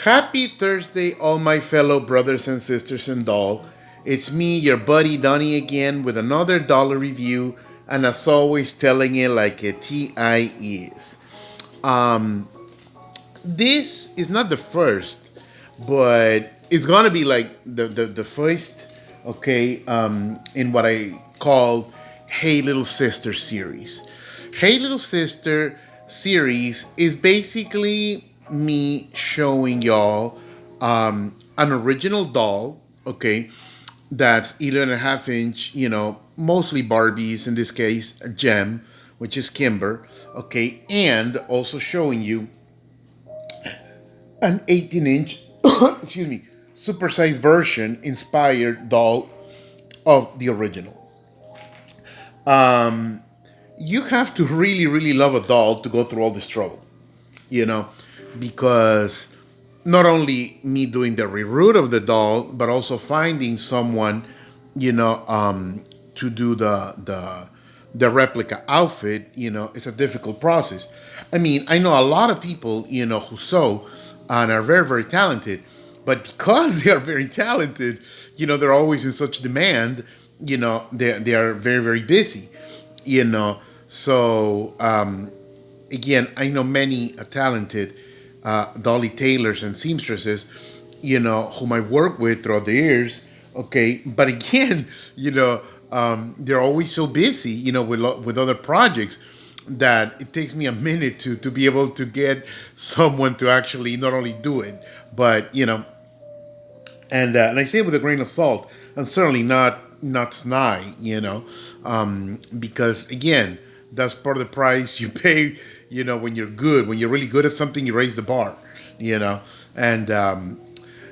Happy Thursday, all my fellow brothers and sisters in doll. It's me, your buddy Donnie, again with another dollar review, and as always, telling it like a TI is. Um, this is not the first, but it's gonna be like the first, okay, in what I call Hey Little Sister series. Hey Little Sister series is basically me showing y'all an original doll, okay, that's 11.5 inch, mostly Barbies, in this case, a gem, which is Kimber, okay, and also showing you an 18-inch, excuse me, supersized version inspired doll of the original. You have to really, really love a doll to go through all this trouble, you know, because not only me doing the reroot of the doll, but also finding someone, to do the replica outfit, it's a difficult process. I mean, I know a lot of people, who sew and are very, very talented, but because they are very talented, they're always in such demand, they are very, very busy, you know. So, again, I know many talented dolly tailors and seamstresses, whom I work with throughout the years. Okay, but again, they're always so busy, with other projects that it takes me a minute to be able to get someone to actually not only do it, but and I say it with a grain of salt, and certainly not snide, because again, that's part of the price you pay, when you're good. When you're really good at something, you raise the bar, and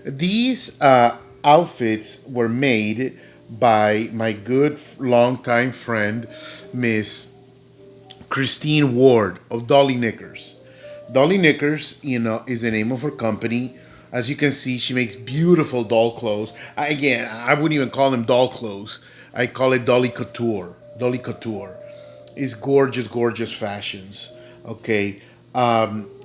these outfits were made by my good longtime friend, Miss Christine Ward of Dolly Knickers. Dolly Knickers, is the name of her company. As you can see, she makes beautiful doll clothes. Again, I wouldn't even call them doll clothes. I call it Dolly Couture. Dolly Couture is gorgeous, gorgeous fashions. Okay.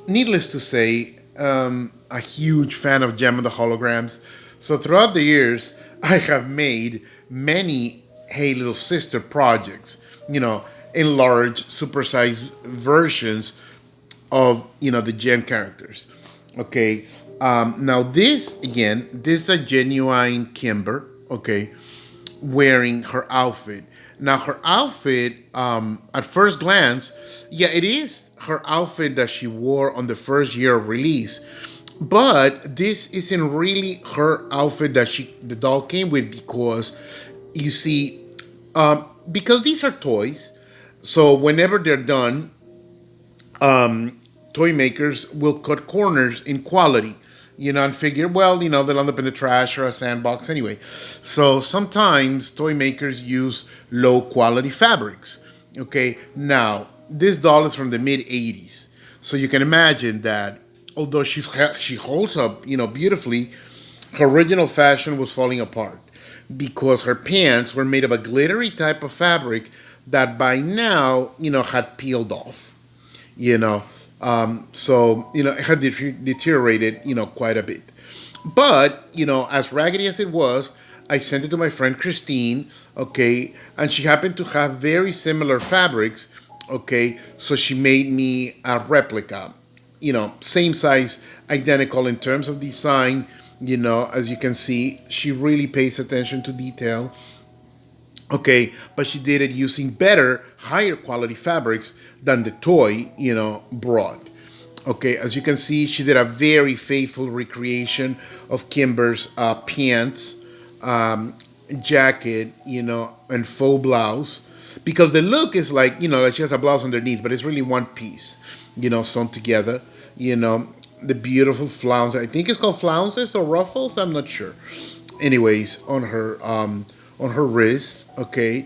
Needless to say, a huge fan of Gem and the Holograms. So throughout the years, I have made many Hey Little Sister projects, in large, supersized versions of the gem characters. Okay. Now this is a genuine Kimber. Okay, wearing her outfit. Now her outfit, at first glance, yeah, it is her outfit that she wore on the first year of release. But this isn't really her outfit that the doll came with, because you see, because these are toys, so whenever they're done, toy makers will cut corners in quality, and figure, well, they'll end up in the trash or a sandbox anyway. So sometimes toy makers use low quality fabrics. Okay, now this doll is from the mid 80s. So you can imagine that although she holds up, beautifully, her original fashion was falling apart because her pants were made of a glittery type of fabric that by now, had peeled off, you know. So, it had deteriorated, quite a bit. But, as raggedy as it was, I sent it to my friend Christine, okay, and she happened to have very similar fabrics, okay, so she made me a replica, same size, identical in terms of design, as you can see, she really pays attention to detail. Okay, but she did it using better, higher quality fabrics than the toy, brought. Okay, as you can see, she did a very faithful recreation of Kimber's pants, jacket, and faux blouse. Because the look is like she has a blouse underneath, but it's really one piece, sewn together. The beautiful flounce. I think it's called flounces or ruffles. I'm not sure. Anyways, on her wrist, okay,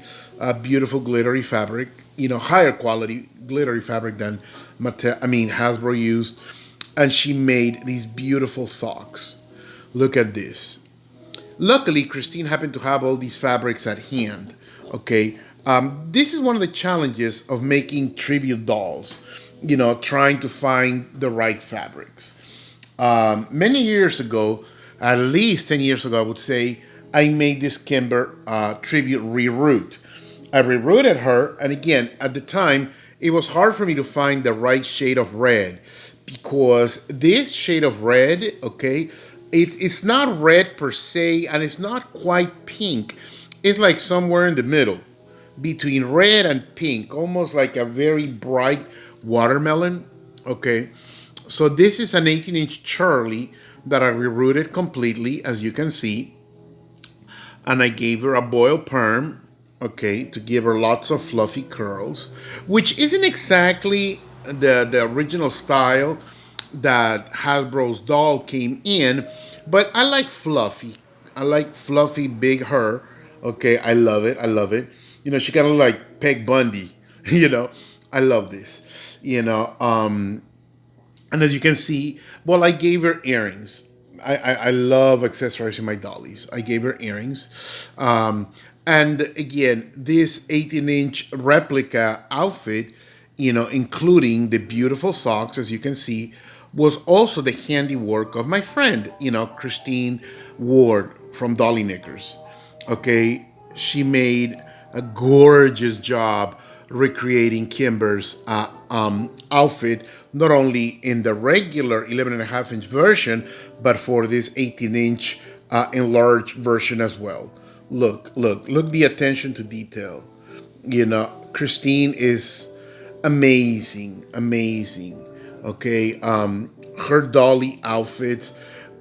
beautiful glittery fabric, higher quality glittery fabric than Hasbro used, and she made these beautiful socks. Look at this. Luckily, Christine happened to have all these fabrics at hand. Okay, this is one of the challenges of making tribute dolls. Trying to find the right fabrics. Many years ago, at least 10 years ago, I would say, I made this Kimber tribute reroot. I rerooted her, and again, at the time, it was hard for me to find the right shade of red because this shade of red, okay, it's not red per se, and it's not quite pink. It's like somewhere in the middle between red and pink, almost like a very bright watermelon. Okay, so this is an 18-inch Charly that I rerooted completely, as you can see, and I gave her a boil perm, okay, to give her lots of fluffy curls, which isn't exactly the original style that Hasbro's doll came in, but I like fluffy. I like fluffy big hair. Okay, I love it. I love it. You know, she kind of look like Peg Bundy. You know, I love this. And as you can see, well, I gave her earrings. I love accessorizing my dollies. I gave her earrings. And again, this 18-inch replica outfit, including the beautiful socks, as you can see, was also the handiwork of my friend, Christine Ward from Dolly Knickers. Okay, she made a gorgeous job recreating Kimber's outfit, not only in the regular 11.5-inch version, but for this 18-inch enlarged version as well. Look the attention to detail. Christine is amazing. Okay, her dolly outfits,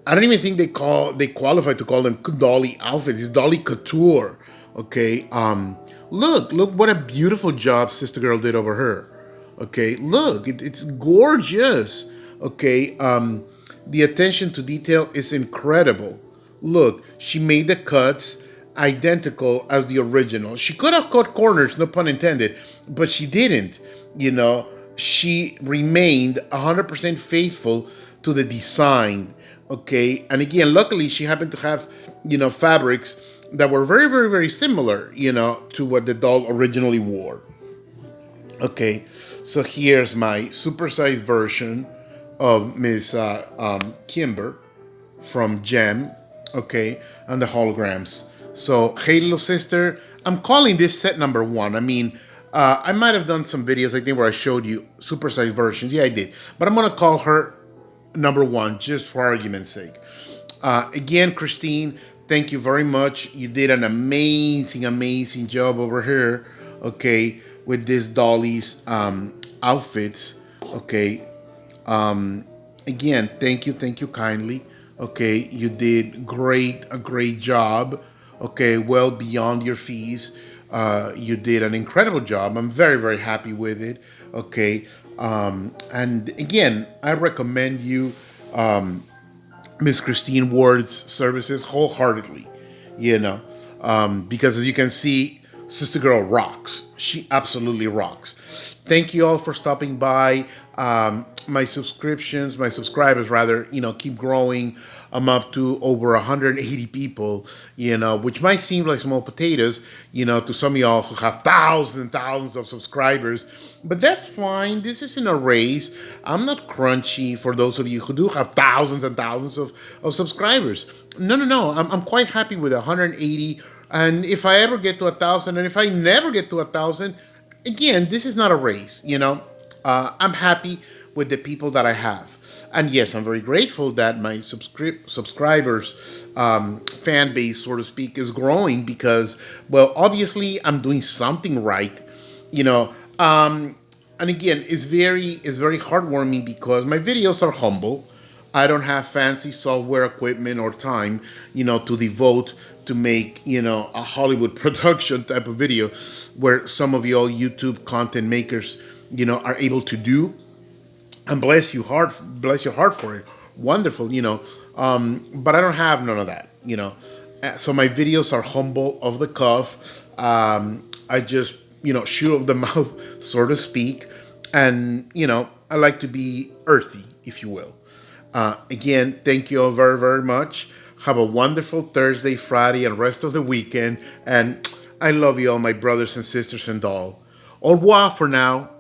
I don't even think they qualify to call them dolly outfits. It's dolly couture. Okay, look what a beautiful job Sister Girl did over her. Okay, look, it's gorgeous. Okay, the attention to detail is incredible. Look, she made the cuts identical as the original. She could have cut corners, no pun intended, but she didn't. She remained 100% faithful to the design. Okay, and again, luckily she happened to have, fabrics that were very, very, very similar, to what the doll originally wore. Okay, so here's my supersized version of Miss Kimber from Gem, okay, and the holograms. So, hey, little sister, I'm calling this set number 1. I mean, I might have done some videos, I think, where I showed you supersized versions. Yeah, I did. But I'm going to call her number 1, just for argument's sake. Again, Christine, thank you very much. You did an amazing job over here, okay, with this dolly's outfits, okay. Again, thank you kindly. Okay, you did a great job. Okay, well beyond your fees. You did an incredible job. I'm very, very happy with it. Okay, and again, I recommend you Miss Christine Ward's services wholeheartedly. Because as you can see, Sister Girl rocks. She absolutely rocks. Thank you all for stopping by. My subscribers rather, keep growing. I'm up to over 180 people, which might seem like small potatoes, to some of y'all who have thousands and thousands of subscribers. But that's fine. This isn't a race. I'm not crunchy for those of you who do have thousands and thousands of subscribers. No. I'm quite happy with 180. And if I ever get to 1,000, and if I never get to 1,000, again, this is not a race, I'm happy with the people that I have. And yes, I'm very grateful that my subscribers fan base, so to speak, is growing because, well, obviously I'm doing something right, and again, it's very heartwarming because my videos are humble. I don't have fancy software equipment or time, to devote to make, a Hollywood production type of video where some of y'all YouTube content makers, are able to do. And bless your heart for it. Wonderful, but I don't have none of that, So my videos are humble, off the cuff. I just, shoot off the mouth, so to speak. And, I like to be earthy, if you will. Again, thank you all very, very much. Have a wonderful Thursday, Friday, and rest of the weekend. And I love you all, my brothers and sisters and all. Au revoir for now.